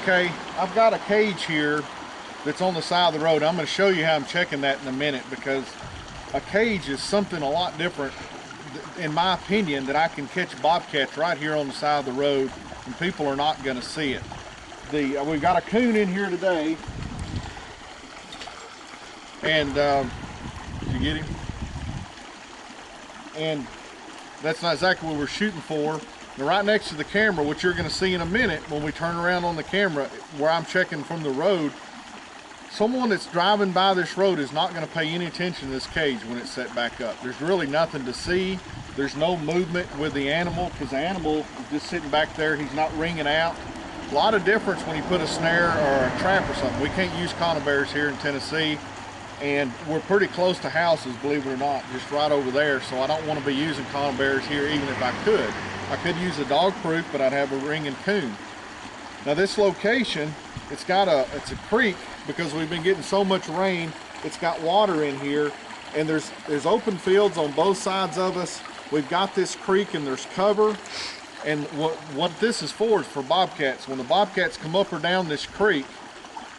Okay, I've got a cage here that's on the side of the road. I'm going to show you how I'm checking that in a minute, because a cage is something a lot different, in my opinion, that I can catch bobcats right here on the side of the road and people are not going to see it. We've got a coon in here today, and did you get him? And that's not exactly what we're shooting for. Now, right next to the camera, which you're going to see in a minute when we turn around on the camera, where I'm checking from the road, someone that's driving by this road is not going to pay any attention to this cage when it's set back up. There's really nothing to see. There's no movement with the animal, because the animal is just sitting back there. He's not ringing out. A lot of difference when you put a snare or a trap or something. We can't use conibears here in Tennessee, and we're pretty close to houses, believe it or not, just right over there. So I don't want to be using conibears here, even if I could. I could use a dog proof, but I'd have a ringing coon. Now this location, it's a creek, because we've been getting so much rain. It's got water in here, and there's open fields on both sides of us. We've got this creek and there's cover. And what this is for bobcats. When the bobcats come up or down this creek,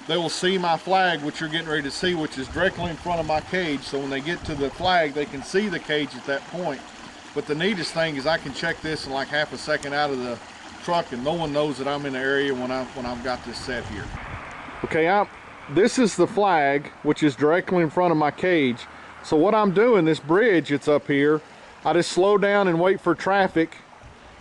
they will see my flag, which you're getting ready to see, which is directly in front of my cage. So when they get to the flag, they can see the cage at that point. But the neatest thing is I can check this in like half a second out of the truck, and no one knows that I'm in the area when I've got this set here. Okay, this is the flag, which is directly in front of my cage. So what I'm doing, this bridge that's up here, I just slow down and wait for traffic.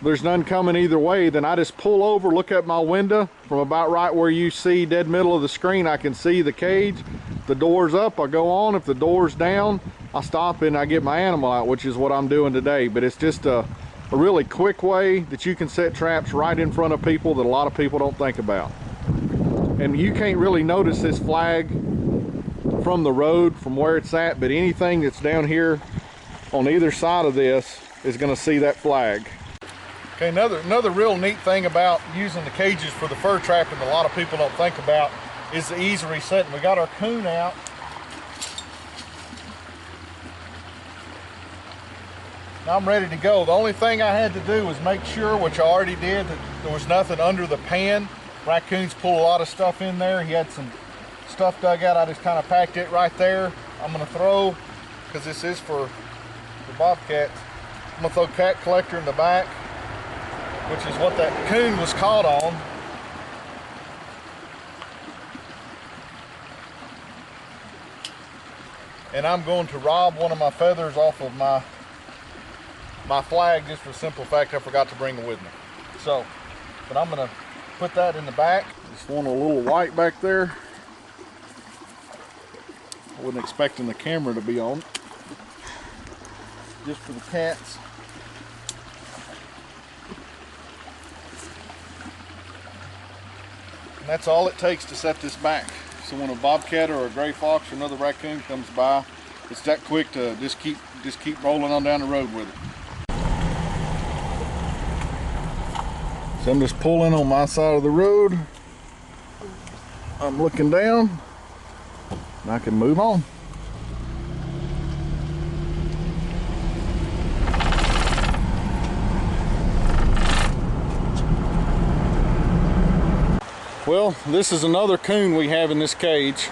There's none coming either way. Then I just pull over, look at my window from about right where you see dead middle of the screen. I can see the cage. If the door's up, I go on. If the door's down, I stop and I get my animal out, which is what I'm doing today. But it's just a really quick way that you can set traps right in front of people that a lot of people don't think about. And you can't really notice this flag from the road, from where it's at, but anything that's down here on either side of this is going to see that flag. Okay, another real neat thing about using the cages for the fur trapping that a lot of people don't think about is the ease of resetting. We got our coon out. Now I'm ready to go. The only thing I had to do was make sure, which I already did, that there was nothing under the pan. Raccoons pull a lot of stuff in there. He had some stuff dug out. I just kind of packed it right there. I'm going to throw, because this is for bobcats, I'm going to throw cat collector in the back, which is what that coon was caught on. And I'm going to rob one of my feathers off of my flag, just for the simple fact I forgot to bring it with me. So, but I'm going to put that in the back. Just want a little white back there. I wasn't expecting the camera to be on. Just for the cats. And that's all it takes to set this back. So when a bobcat or a gray fox or another raccoon comes by, it's that quick to just keep rolling on down the road with it. So I'm just pulling on my side of the road. I'm looking down, and I can move on. Well, this is another coon we have in this cage.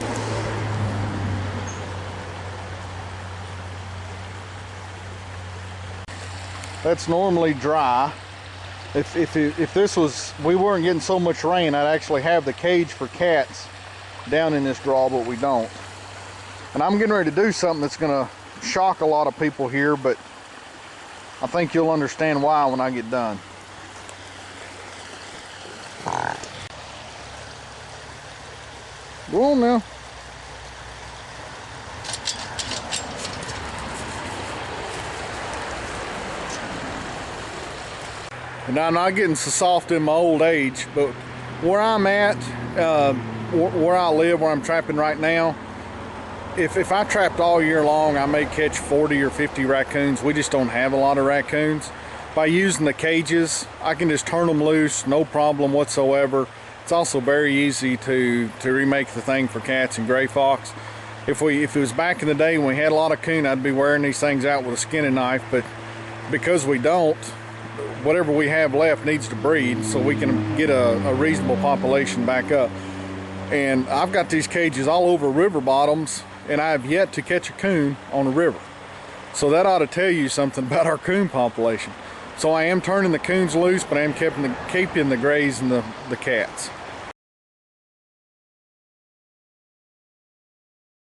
That's normally dry. If this was, we weren't getting so much rain, I'd actually have the cage for cats down in this draw, but we don't. And I'm getting ready to do something that's gonna shock a lot of people here, but I think you'll understand why when I get done. Go on now. And I'm not getting so soft in my old age, but where I'm at, where I live, where I'm trapping right now, if I trapped all year long, I may catch 40 or 50 raccoons. We just don't have a lot of raccoons. By using the cages, I can just turn them loose, no problem whatsoever. It's also very easy to remake the thing for cats and gray fox. If it was back in the day when we had a lot of coon, I'd be wearing these things out with a skinning knife, but because we don't, whatever we have left needs to breed so we can get a reasonable population back up. And I've got these cages all over river bottoms, and I have yet to catch a coon on a river. So that ought to tell you something about our coon population. So I am turning the coons loose, but I am keeping the grays and the cats.